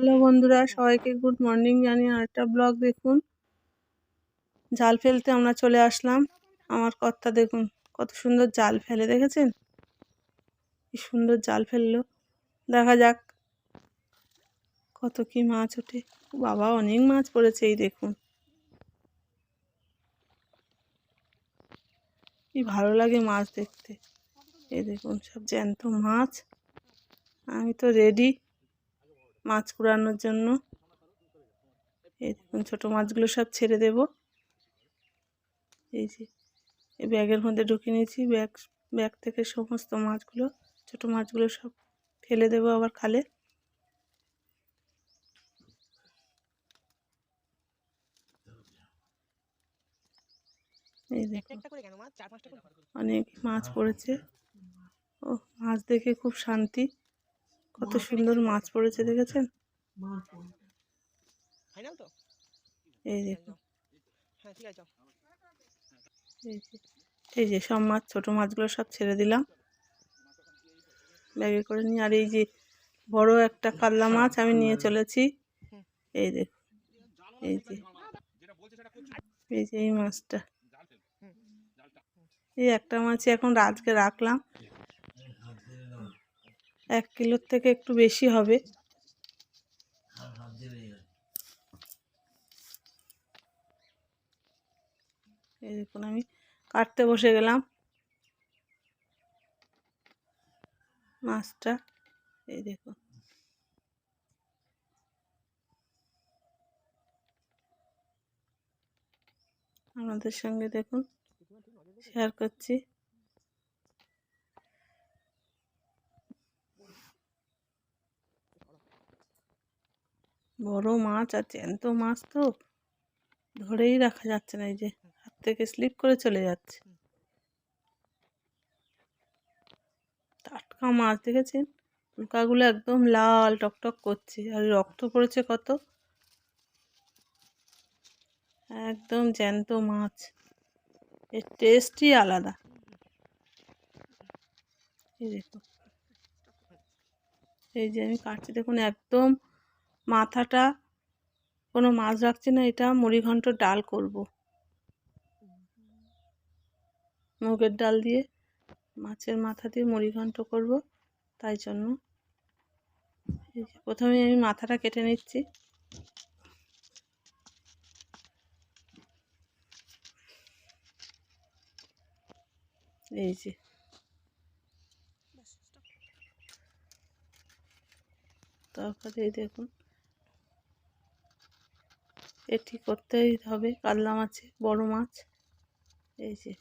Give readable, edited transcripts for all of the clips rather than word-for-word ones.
Hello বন্ধুরা, সবাইকে good morning জানিয়ে আরেকটা ব্লগ দেখুন। জাল ফেলতে আমরা চলে আসলাম। আমার কর্তা দেখুন কত সুন্দর জাল ফেলে, দেখেছেন কি সুন্দর জাল ফেললো। দেখা যাক কত কি মাছ ওঠে। বাবা, অনেক মাছ পড়েছে। এই দেখুন কি ভালো লাগে মাছ দেখতে। এই দেখুন সব জ্যান্ত মাছ। আমি তো রেডি মাছ কুড়ানোর জন্য। এই দেখুন ছোটো মাছগুলো সব ছেড়ে দেব। এই যে এই ব্যাগের মধ্যে ঢুকিয়ে নিয়েছি। ব্যাগ থেকে সমস্ত মাছগুলো, ছোটো মাছগুলো সব ফেলে দেবো আবার খালে। এই দেখুন অনেক মাছ পড়েছে। ও মাছ দেখে খুব শান্তি। কত সুন্দর মাছ পড়েছে, দেখেছেন? এই দেখুন এই যে সব মাছ, ছোটো মাছগুলো সব ছেড়ে দিলাম ব্যাগে করে নিয়ে। আর এই যে বড় একটা কাতলা মাছ আমি নিয়ে চলেছি। এই দেখুন এই যে এই মাছটা, এই একটা মাছই এখন আজকে রাখলাম। 1 কিলোর থেকে একটু বেশি হবে। এই দেখুন আমি কাটতে বসে গেলাম মাছটা। এই দেখুন আপনাদের সঙ্গে দেখুন শেয়ার করছি। বড় মাছ আর জ্যান্ত মাছ তো ধরেই রাখা যাচ্ছে না। এই যে হাত থেকে স্লিপ করে চলে যাচ্ছে। টাটকা মাছ, দেখেছেন? পোকাগুলো একদম লাল টকটক করছে আর রক্ত পড়েছে কত। একদম জ্যান্ত মাছ, এর টেস্টই আলাদা। এই দেখুন এই যে আমি কাটছি, দেখুন একদম মাথাটা কোনো মাছ রাখছি না। এটা মুড়িঘণ্ট ডাল করব, মুগের ডাল দিয়ে মাছের মাথা দিয়ে মুড়িঘণ্ট করব। তাই জন্য প্রথমে আমি মাথাটা কেটে নিচ্ছি। এই যে তারপরে এই দেখুন এটি করতেই হবে কাতলা মাছে, বড় মাছ। এই যে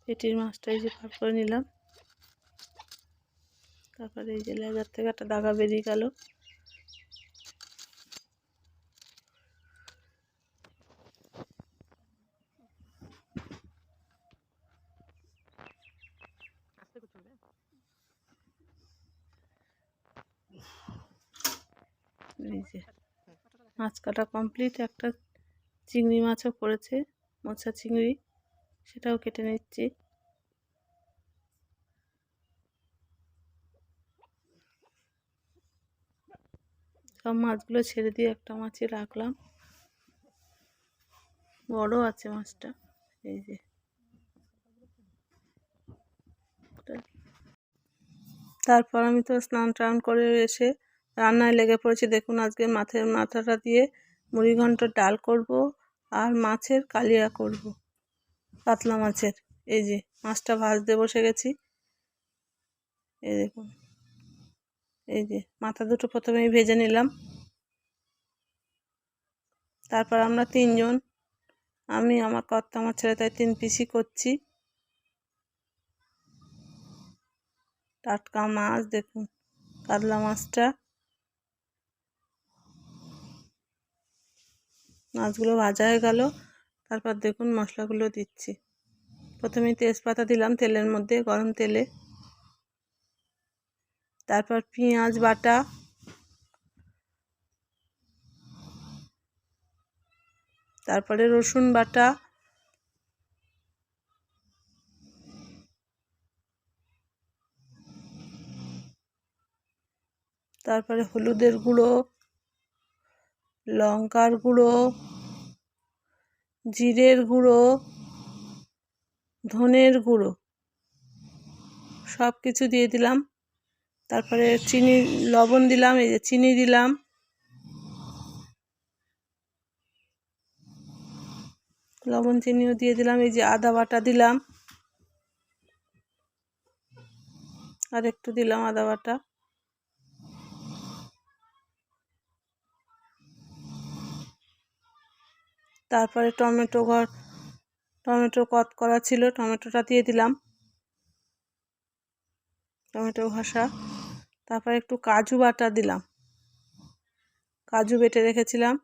পেটির মাছটা এই যে ভাগ করে নিলাম। তারপরে এই যে লেজার থেকে একটা দাগা বেরিয়ে গেল। এই যে মাছ কাটা কমপ্লিট। একটা চিংড়ি মাছও পড়েছে, মোচা চিংড়ি, সেটাও কেটে নিচ্ছি। সব মাছগুলো ছেড়ে দিয়ে একটা মাছই রাখলাম, বড় আছে মাছটা। এই যে তারপর আমি তো স্নান টান করে এসে রান্নায় লেগে পড়েছি। দেখুন আজকে মাছের মাথাটা দিয়ে মুড়িঘণ্ট ডাল করব আর মাছের কালিয়া করব, কাতলা মাছের। এই যে মাছটা ভাজতে বসে গেছি। এই দেখুন এই যে মাথা দুটো প্রথমেই ভেজে নিলাম। তারপর আমরা 3 জন, আমি, আমার কর্তা, আমার ছেলে, তাই 3 পিসই করছি। টাটকা মাছ দেখুন, কাতলা মাছটা। মাছগুলো ভাজা হয়ে গেল। তারপর দেখুন মশলাগুলো দিচ্ছি। প্রথমে তেজপাতা দিলাম তেলের মধ্যে, গরম তেলে। তারপর পেঁয়াজ বাটা, তারপরে রসুন বাটা, তারপরে হলুদের গুঁড়ো, লঙ্কার গুঁড়ো, জিরের গুঁড়ো, ধনের গুঁড়ো সব কিছু দিয়ে দিলাম। তারপরে চিনি, লবণ দিলাম, এই যে চিনি দিলাম, লবণ চিনিও দিয়ে দিলাম। এই যে আদা বাটা দিলাম, আর একটু দিলাম আদা বাটা। তারপরে টমেটো কট করা ছিল, টমেটোটা দিয়ে দিলাম, টমেটো ঘষা। তারপরে একটু কাজু বাটা দিলাম, কাজু বেটে রেখেছিলাম,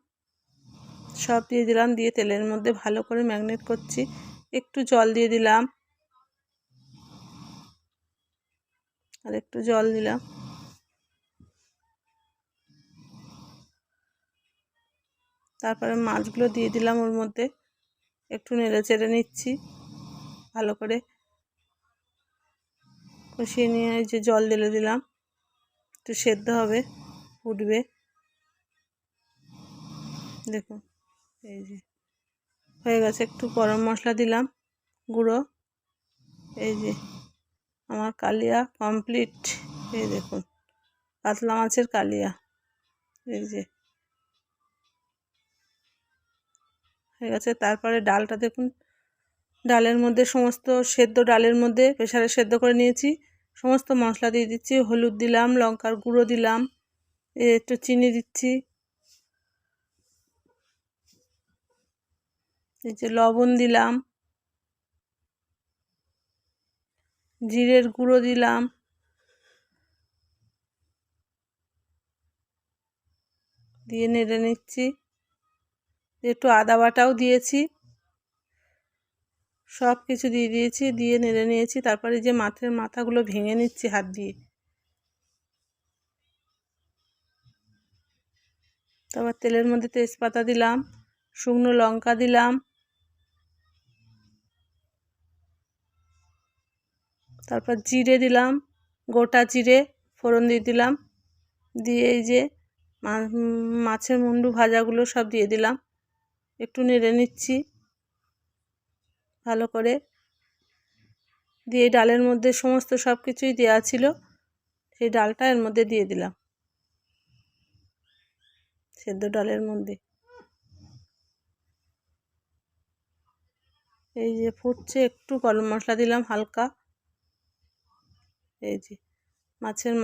সব দিয়ে দিলাম। দিয়ে তেলের মধ্যে ভালো করে ম্যারিনেট করছি। একটু জল দিয়ে দিলাম, আর একটু জল দিলাম। তারপরে মাছগুলো দিয়ে দিলাম ওর মধ্যে, একটু নেড়ে চেড়ে নিচ্ছি ভালো করে, কষিয়ে নিয়ে এই যে জল ঢেলে দিলাম, একটু সেদ্ধ হবে, ফুটবে। দেখুন এই যে হয়ে গেছে। একটু গরম মশলা দিলাম গুঁড়ো। এই যে আমার কালিয়া কমপ্লিট। এই দেখুন কাতলা মাছের কালিয়া, এই যে হয়ে গেছে। তারপরে ডালটা দেখুন, ডালের মধ্যে সমস্ত ডালের মধ্যে প্রেসারে সেদ্ধ করে নিয়েছি, সমস্ত মশলা দিয়ে দিচ্ছি। হলুদ দিলাম, লঙ্কার গুঁড়ো দিলাম, একটু চিনি দিচ্ছি, এই যে লবণ দিলাম, জিরের গুঁড়ো দিলাম, দিয়ে নেড়ে নিচ্ছি। একটু আদা বাটাও দিয়েছি, সব কিছু দিয়ে দিয়েছি, দিয়ে নেড়ে নিয়েছি। তারপরে যে মাছের মাথাগুলো ভেঙে নিচ্ছি হাত দিয়ে। তারপর তেলের মধ্যে তেজপাতা দিলাম, শুকনো লঙ্কা দিলাম, তারপর জিরে দিলাম, গোটা জিরে ফোড়ন দিয়ে দিলাম। দিয়ে এই যে মাছের মুন্ডু ভাজাগুলো সব দিয়ে দিলাম, একটু নেড়ে নিচ্ছি ভালো করে। দিয়ে ডালের মধ্যে সমস্ত সব কিছুই দেওয়া ছিল, সেই ডালটা এর মধ্যে দিয়ে দিলাম, সেদ্ধ ডালের মধ্যে। এই যে ফুটছে, একটু গরম মশলা দিলাম হালকা। এই যে মাছের